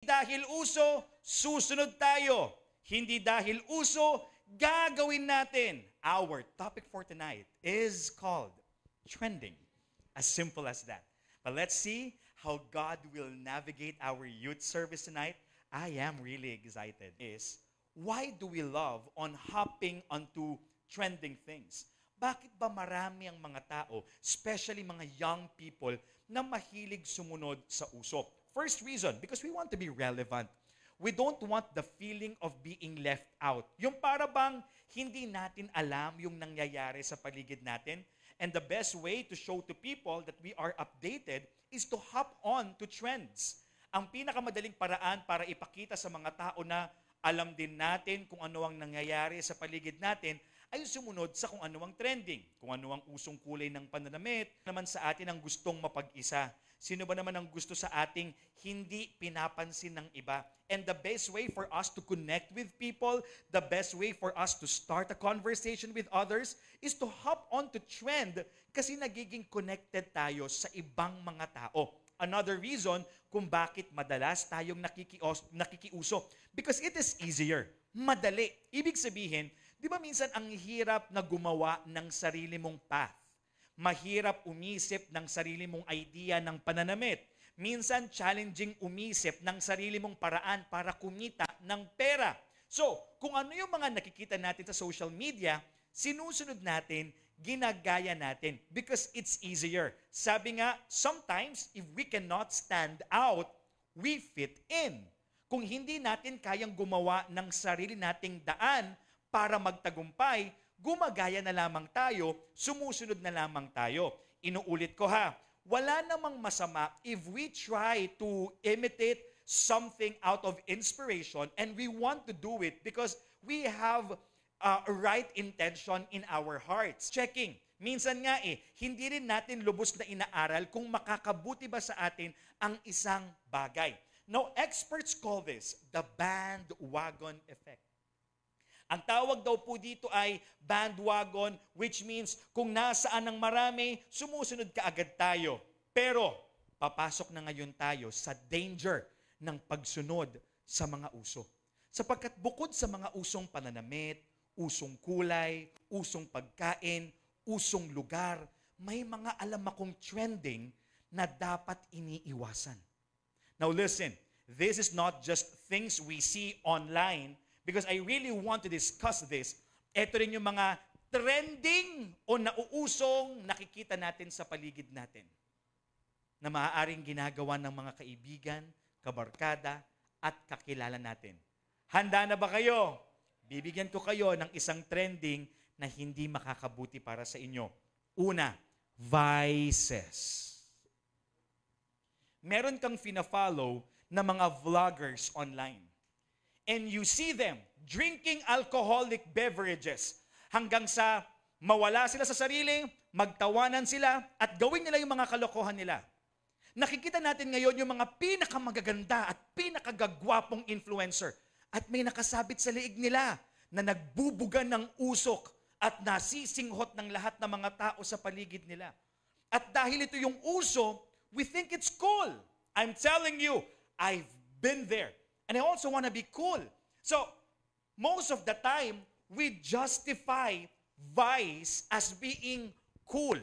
Dahil uso, susunod tayo. Hindi dahil uso, gagawin natin. Our topic for tonight is called trending. As simple as that. But let's see how God will navigate our youth service tonight. I am really excited. Why do we love on hopping onto trending things? Bakit ba marami ang mga tao, especially mga young people, na mahilig sumunod sa uso? First reason, because we want to be relevant. We don't want the feeling of being left out. Yung para bang hindi natin alam yung nangyayari sa paligid natin. And the best way to show to people that we are updated is to hop on to trends. Ang pinakamadaling paraan para ipakita sa mga tao na alam din natin kung ano ang nangyayari sa paligid natin ay sumunod sa kung ano ang trending. Kung ano ang usong kulay ng pananamit, naman sa atin ang gustong mapag-isa. Sino ba naman ang gusto sa ating hindi pinapansin ng iba? And the best way for us to connect with people, the best way for us to start a conversation with others is to hop on to trend kasi nagiging connected tayo sa ibang mga tao. Another reason kung bakit madalas tayong nakikiuso. Because it is easier. Madali. Ibig sabihin, di ba minsan ang hirap na gumawa ng sarili mong path? Mahirap umisip ng sarili mong idea ng pananamit. Minsan, challenging umisip ng sarili mong paraan para kumita ng pera. So, kung ano yung mga nakikita natin sa social media, sinusunod natin, ginagaya natin because it's easier. Sabi nga, sometimes, if we cannot stand out, we fit in. Kung hindi natin kayang gumawa ng sarili nating daan para magtagumpay, gumagaya na lamang tayo, sumusunod na lamang tayo. Inuulit ko ha, wala namang masama if we try to imitate something out of inspiration and we want to do it because we have a right intention in our hearts. Checking. Minsan nga hindi rin natin lubos na inaaral kung makakabuti ba sa atin ang isang bagay. Now, experts call this the bandwagon effect. Ang tawag daw po dito ay bandwagon, which means kung nasaan ang marami, sumusunod ka agad tayo. Pero, papasok na ngayon tayo sa danger ng pagsunod sa mga uso. Sapagkat bukod sa mga usong pananamit, usong kulay, usong pagkain, usong lugar, may mga alam akong trending na dapat iniiwasan. Now listen, this is not just things we see online, because I really want to discuss this. Ito rin yung mga trending o nauusong nakikita natin sa paligid natin na maaaring ginagawa ng mga kaibigan, kabarkada, at kakilala natin. Handa na ba kayo? Bibigyan ko kayo ng isang trending na hindi makakabuti para sa inyo. Una, vices. Meron kang fina-follow na mga vloggers online. And you see them drinking alcoholic beverages hanggang sa mawala sila sa sarili, magtawanan sila, at gawin nila yung mga kalokohan nila. Nakikita natin ngayon yung mga pinakamagaganda at pinakagagwapong influencer. At may nakasabit sa liig nila na nagbubuga ng usok at nasisinghot ng lahat ng mga tao sa paligid nila. At dahil ito yung uso, we think it's cool. I'm telling you, I've been there. And I also want to be cool. So, most of the time, we justify vice as being cool.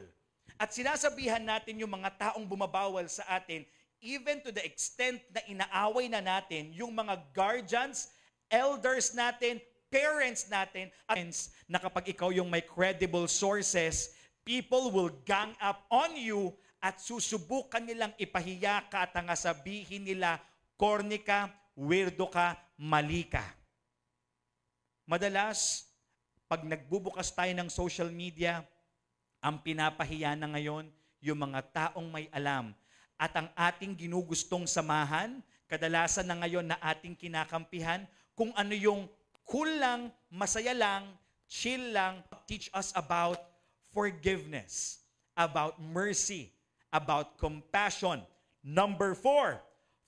At sinasabihan natin yung mga taong bumabawal sa atin, even to the extent na inaaway na natin yung mga guardians, elders natin, parents natin, at na kapag ikaw yung may credible sources, people will gang up on you at susubukan nilang ipahiya ka at nga sabihin nila, corny ka, weirdo ka, mali ka. Madalas, pag nagbubukas tayo ng social media, ang pinapahiya na ngayon, yung mga taong may alam. At ang ating ginugustong samahan, kadalasan na ngayon na ating kinakampihan, kung ano yung cool lang, masaya lang, chill lang, teach us about forgiveness, about mercy, about compassion. Number 4,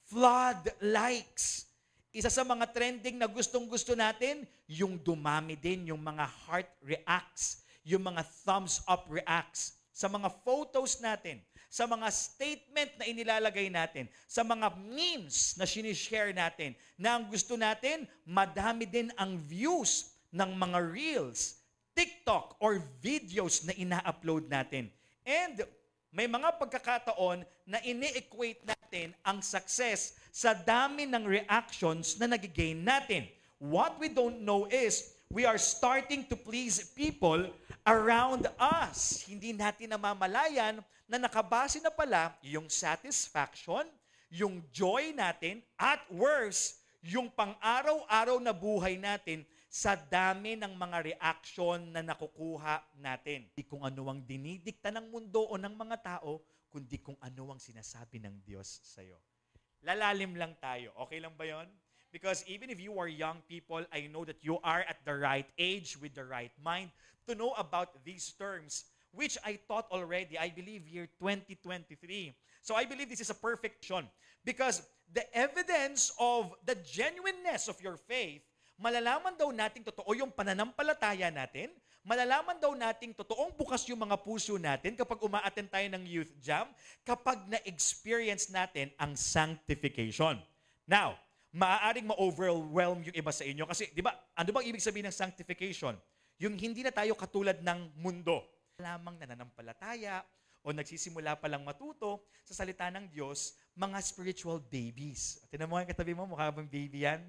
flood likes. Isa sa mga trending na gustong-gusto natin, yung dumami din yung mga heart reacts, yung mga thumbs up reacts sa mga photos natin, sa mga statement na inilalagay natin, sa mga memes na sinishare natin, na ang gusto natin, madami din ang views ng mga reels, TikTok, or videos na ina-upload natin. And may mga pagkakataon na ini-equate natin ang success sa dami ng reactions na nagigain natin. What we don't know is, we are starting to please people around us. Hindi natin namamalayan na nakabase na pala yung satisfaction, yung joy natin, at worse, yung pang-araw-araw na buhay natin sa dami ng mga reaction na nakukuha natin. Hindi kung ano ang dinidikta ng mundo o ng mga tao, kundi kung ano ang sinasabi ng Diyos sa'yo. Lalalim lang tayo. Okay lang ba yon? Because even if you are young people, I know that you are at the right age with the right mind to know about these terms, which I taught already, I believe, year 2023. So I believe this is a perfect one. Because the evidence of the genuineness of your faith, malalaman daw nating totoo yung pananampalataya natin, malalaman daw nating totoong bukas yung mga puso natin kapag uma-attend tayo ng youth jam, kapag na-experience natin ang sanctification. Now, maaaring ma-overwhelm yung iba sa inyo. Kasi, di ba, ano bang ibig sabihin ng sanctification? Yung hindi na tayo katulad ng mundo. Lamang nananampalataya o nagsisimula pa lang matuto sa salita ng Diyos, mga spiritual babies. Tinan mo nga katabi mo, mukha bang baby yan?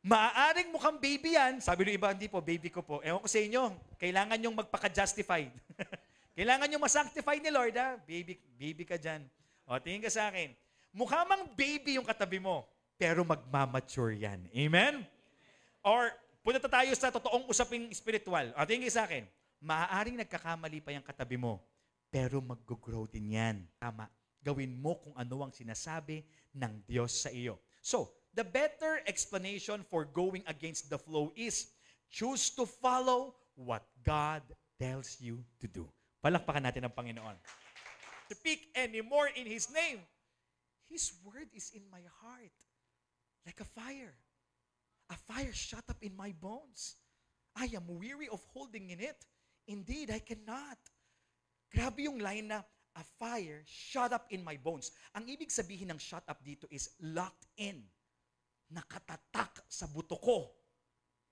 Maaaring mukhang baby yan. Sabi ng iba, hindi po, baby ko po. Ewan ko sa inyo, kailangan yung magpaka-justified. Kailangan yung masanctify ni Lord, ha? Baby ka dyan. O, tingin ka sa akin. Mukha mang baby yung katabi mo, pero magmamature yan. Amen? Or, punta tayo sa totoong usaping spiritual. O, tingin sa akin, maaaring nagkakamali pa yung katabi mo, pero mag-grow din yan. Tama. Gawin mo kung ano ang sinasabi ng Diyos sa iyo. So, the better explanation for going against the flow is choose to follow what God tells you to do. Palakpakan natin ang Panginoon. Speak anymore in His name. His word is in my heart like a fire. A fire shut up in my bones. I am weary of holding in it. Indeed, I cannot. Grabe yung line na, a fire shut up in my bones. Ang ibig sabihin ng shut up dito is locked in. Nakatatak sa buto ko.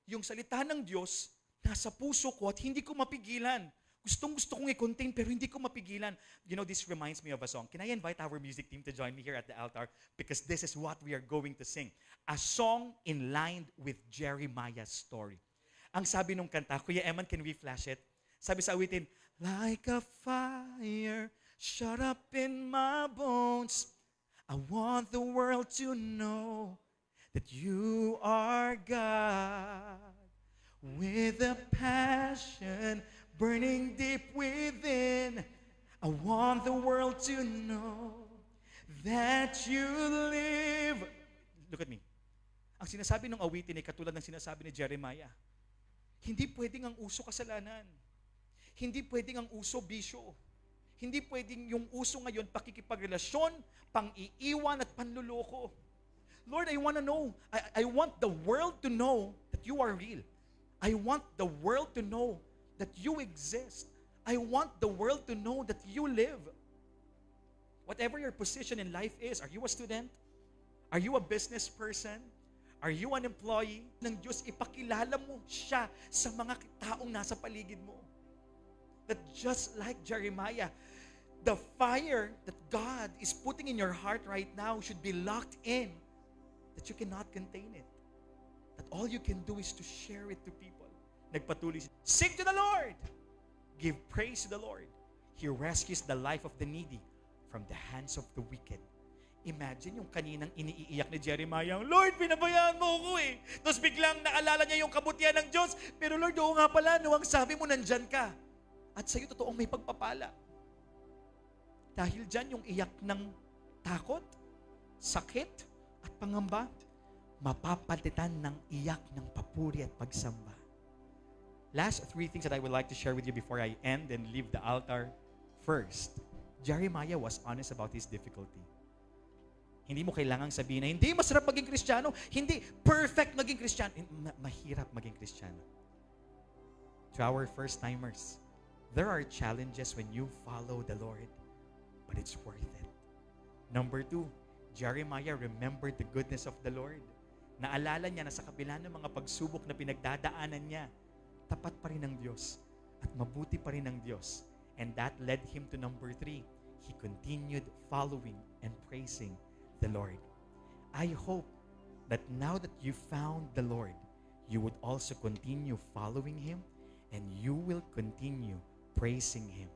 Yung salita ng Diyos, nasa puso ko at hindi ko mapigilan. Gustong-gusto kong i-contain pero hindi ko mapigilan. You know, this reminds me of a song. Can I invite our music team to join me here at the altar? Because this is what we are going to sing. A song in line with Jeremiah's story. Ang sabi nung kanta, Kuya Eman, can we flash it? Sabi sa awitin, like a fire shut up in my bones. I want the world to know that you are God. With a passion burning deep within, I want the world to know that you live. Look at me. Ang sinasabi ng awitin ay katulad ng sinasabi ni Jeremiah. Hindi pwedeng ang uso kasalanan. Hindi pwedeng ang uso bisyo. Hindi pwedeng yung uso ngayon pakikipagrelasyon, pang-iiwan at panluloko. Lord, I want to know. I want the world to know that you are real. I want the world to know that you exist. I want the world to know that you live. Whatever your position in life is, are you a student? Are you a business person? Are you an employee? Ng Diyos, ipakilala mo siya sa mga taong nasa paligid mo. That just like Jeremiah, the fire that God is putting in your heart right now should be locked in, that you cannot contain it. That all you can do is to share it to people. Nagpatuloy siya. Sing to the Lord! Give praise to the Lord. He rescues the life of the needy from the hands of the wicked. Imagine yung kaninang iniiyak ni Jeremiah, Lord, pinabayaan mo ako eh. Tapos biglang naalala niya yung kabutihan ng Diyos. Pero Lord, oo nga pala, no, ang sabi mo nandyan ka. At sa'yo totoong may pagpapala. Dahil dyan yung iyak ng takot, sakit, at pangamba, mapapalitan ng iyak ng papuri at pagsamba. Last three things that I would like to share with you before I end and leave the altar. First, Jeremiah was honest about his difficulty. Hindi mo kailangang sabihin na, hindi, masarap maging Kristiyano. Hindi, perfect maging Kristiyano. Mahirap maging Kristiyano. To our first-timers, There are challenges when you follow the Lord, but it's worth it. Number 2, Jeremiah remembered the goodness of the Lord. Naalala niya na sa kabila ng mga pagsubok na pinagdadaanan niya, tapat pa rin ang Diyos at mabuti pa rin ang Diyos. And that led him to number 3. He continued following and praising the Lord. I hope that now that you found the Lord, you would also continue following Him and you will continue praising Him.